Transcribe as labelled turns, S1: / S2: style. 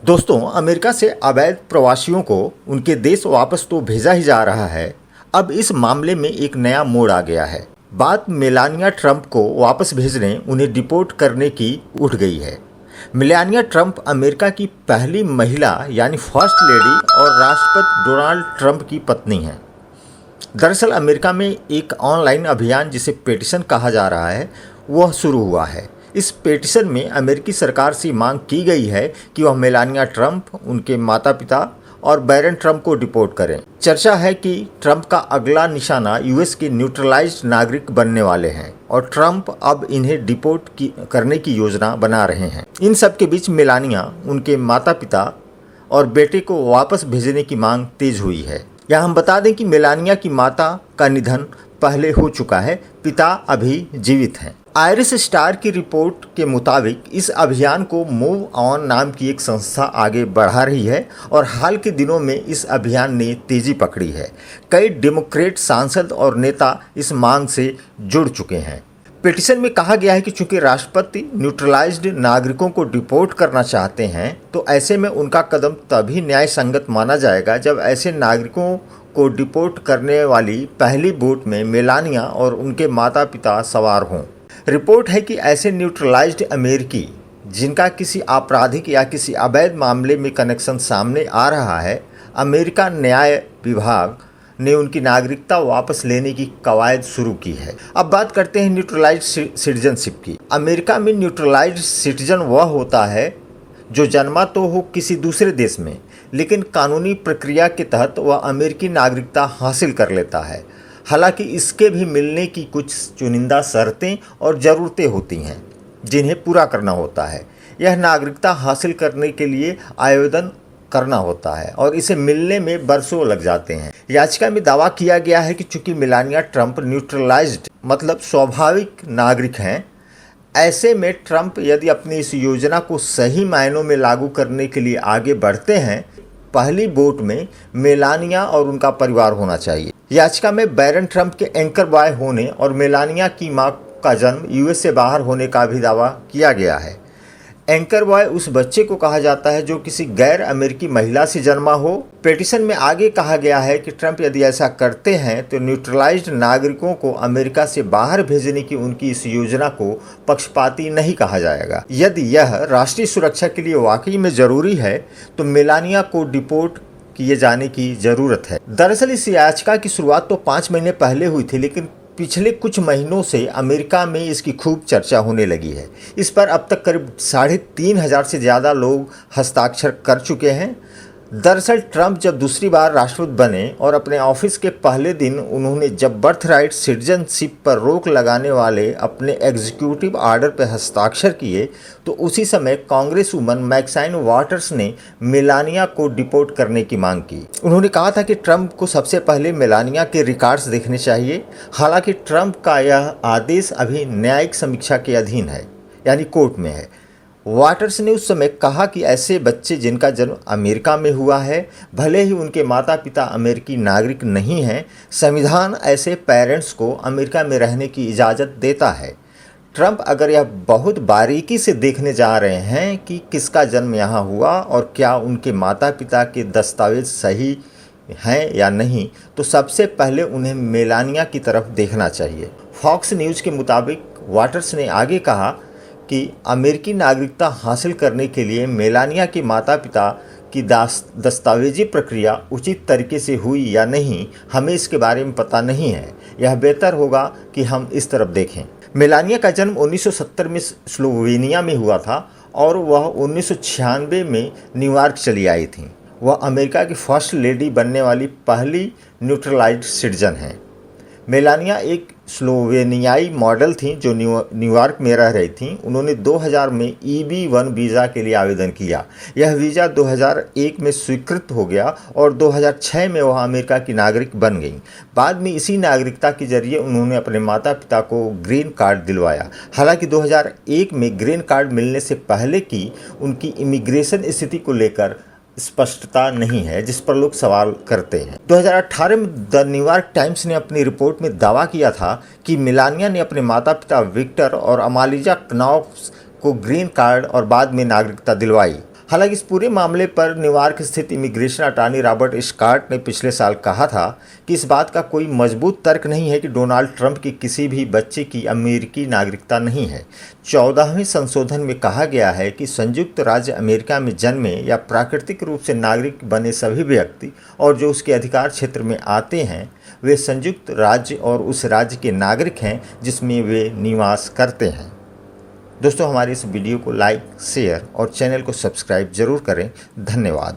S1: दोस्तों, अमेरिका से अवैध प्रवासियों को उनके देश वापस तो भेजा ही जा रहा है। अब इस मामले में एक नया मोड़ आ गया है। बात मेलानिया ट्रंप को वापस भेजने, उन्हें डिपोर्ट करने की उठ गई है। मेलानिया ट्रंप अमेरिका की पहली महिला यानी फर्स्ट लेडी और राष्ट्रपति डोनाल्ड ट्रंप की पत्नी हैं। दरअसल अमेरिका में एक ऑनलाइन अभियान जिसे पेटिशन कहा जा रहा है, वह शुरू हुआ है। इस पेटिशन में अमेरिकी सरकार से मांग की गई है कि वह मेलानिया ट्रंप, उनके माता पिता और बैरन ट्रंप को डिपोर्ट करें। चर्चा है कि ट्रंप का अगला निशाना यूएस के न्यूट्रलाइज्ड नागरिक बनने वाले हैं और ट्रंप अब इन्हें डिपोर्ट करने की योजना बना रहे हैं। इन सब के बीच मेलानिया, उनके माता पिता और बेटे को वापस भेजने की मांग तेज हुई है। यहाँ हम बता दें कि मेलानिया की माता का निधन पहले हो चुका है, पिता अभी जीवित हैं। आयरिश स्टार की रिपोर्ट के मुताबिक इस अभियान को मूव ऑन नाम की एक संस्था आगे बढ़ा रही है और हाल के दिनों में इस अभियान ने तेजी पकड़ी है। कई डेमोक्रेट सांसद और नेता इस मांग से जुड़ चुके हैं। पिटीशन में कहा गया है कि चूंकि राष्ट्रपति न्यूट्रलाइज्ड नागरिकों को डिपोर्ट करना चाहते हैं, तो ऐसे में उनका कदम तभी न्याय संगत माना जाएगा जब ऐसे नागरिकों को डिपोर्ट करने वाली पहली बोट में मेलानिया और उनके माता पिता सवार हों। रिपोर्ट है कि ऐसे न्यूट्रलाइज्ड अमेरिकी जिनका किसी आपराधिक या किसी अवैध मामले में कनेक्शन सामने आ रहा है, अमेरिका न्याय विभाग ने उनकी नागरिकता वापस लेने की कवायद शुरू की है। अब बात करते हैं न्यूट्रलाइज्ड सिटीजनशिप की। अमेरिका में न्यूट्रलाइज्ड सिटीजन वह होता है जो जन्मा तो हो किसी दूसरे देश में, लेकिन कानूनी प्रक्रिया के तहत वह अमेरिकी नागरिकता हासिल कर लेता है। हालांकि इसके भी मिलने की कुछ चुनिंदा शर्तें और ज़रूरतें होती हैं जिन्हें पूरा करना होता है। यह नागरिकता हासिल करने के लिए आवेदन करना होता है और इसे मिलने में बरसों लग जाते हैं। याचिका में दावा किया गया है कि चूंकि मेलानिया ट्रंप न्यूट्रलाइज्ड मतलब स्वाभाविक नागरिक हैं, ऐसे में ट्रंप यदि अपनी इस योजना को सही मायनों में लागू करने के लिए आगे बढ़ते हैं, पहली बोट में मेलानिया और उनका परिवार होना चाहिए। याचिका में बैरन ट्रंप के एंकर बॉय होने और मेलानिया की मां का जन्म यूएस से बाहर होने का भी दावा किया गया है। एंकर बॉय उस बच्चे को कहा जाता है जो किसी गैर अमेरिकी महिला से जन्मा हो। पिटीशन में आगे कहा गया है कि ट्रंप यदि ऐसा करते हैं तो न्यूट्रलाइज्ड नागरिकों को अमेरिका से बाहर भेजने की उनकी इस योजना को पक्षपाती नहीं कहा जाएगा। यदि यह राष्ट्रीय सुरक्षा के लिए वाकई में जरूरी है तो मेलानिया को डिपोर्ट किए जाने की जरूरत है। दरअसल इस याचिका की शुरुआत तो 5 महीने पहले हुई थी, लेकिन पिछले कुछ महीनों से अमेरिका में इसकी खूब चर्चा होने लगी है। इस पर अब तक करीब 3,500 से ज़्यादा लोग हस्ताक्षर कर चुके हैं। दरअसल ट्रंप जब दूसरी बार राष्ट्रपति बने और अपने ऑफिस के पहले दिन उन्होंने जब बर्थ राइट सिटीजनशिप पर रोक लगाने वाले अपने एग्जीक्यूटिव आर्डर पर हस्ताक्षर किए, तो उसी समय कांग्रेस वुमन मैक्साइन वाटर्स ने मेलानिया को डिपोर्ट करने की मांग की। उन्होंने कहा था कि ट्रंप को सबसे पहले मेलानिया के रिकॉर्ड्स देखने चाहिए। हालांकि ट्रंप का यह आदेश अभी न्यायिक समीक्षा के अधीन है, यानी कोर्ट में है। वाटर्स ने उस समय कहा कि ऐसे बच्चे जिनका जन्म अमेरिका में हुआ है, भले ही उनके माता पिता अमेरिकी नागरिक नहीं हैं, संविधान ऐसे पेरेंट्स को अमेरिका में रहने की इजाज़त देता है। ट्रंप अगर यह बहुत बारीकी से देखने जा रहे हैं कि किसका जन्म यहाँ हुआ और क्या उनके माता पिता के दस्तावेज सही हैं या नहीं, तो सबसे पहले उन्हें मेलानिया की तरफ देखना चाहिए। फॉक्स न्यूज़ के मुताबिक वाटर्स ने आगे कहा कि अमेरिकी नागरिकता हासिल करने के लिए मेलानिया के माता पिता की दस्तावेजी प्रक्रिया उचित तरीके से हुई या नहीं, हमें इसके बारे में पता नहीं है। यह बेहतर होगा कि हम इस तरफ देखें। मेलानिया का जन्म 1970 में स्लोवेनिया में हुआ था और वह 1996 में न्यूयॉर्क चली आई थी। वह अमेरिका की फर्स्ट लेडी बनने वाली पहली न्यूट्रलाइज्ड सिटीजन हैं। मेलानिया एक स्लोवेनियाई मॉडल थी जो न्यूयॉर्क में रह रही थी। उन्होंने 2000 में EB-1 वीज़ा के लिए आवेदन किया। यह वीज़ा 2001 में स्वीकृत हो गया और 2006 में वह अमेरिका की नागरिक बन गई। बाद में इसी नागरिकता के जरिए उन्होंने अपने माता पिता को ग्रीन कार्ड दिलवाया। हालांकि 2001 में ग्रीन कार्ड मिलने से पहले की उनकी इमिग्रेशन स्थिति को लेकर स्पष्टता नहीं है, जिस पर लोग सवाल करते हैं। 2018 में द न्यूयॉर्क टाइम्स ने अपनी रिपोर्ट में दावा किया था कि मेलानिया ने अपने माता पिता विक्टर और अमालिजा क्नॉप्स को ग्रीन कार्ड और बाद में नागरिकता दिलवाई। हालांकि इस पूरे मामले पर न्यूयॉर्क स्थित इमिग्रेशन अटॉर्नी रॉबर्ट स्कॉट ने पिछले साल कहा था कि इस बात का कोई मजबूत तर्क नहीं है कि डोनाल्ड ट्रंप की किसी भी बच्चे की अमेरिकी नागरिकता नहीं है। 14वें संशोधन में कहा गया है कि संयुक्त राज्य अमेरिका में जन्मे या प्राकृतिक रूप से नागरिक बने सभी व्यक्ति और जो उसके अधिकार क्षेत्र में आते हैं वे संयुक्त राज्य और उस राज्य के नागरिक हैं जिसमें वे निवास करते हैं। दोस्तों, हमारी इस वीडियो को लाइक, शेयर और चैनल को सब्सक्राइब जरूर करें। धन्यवाद।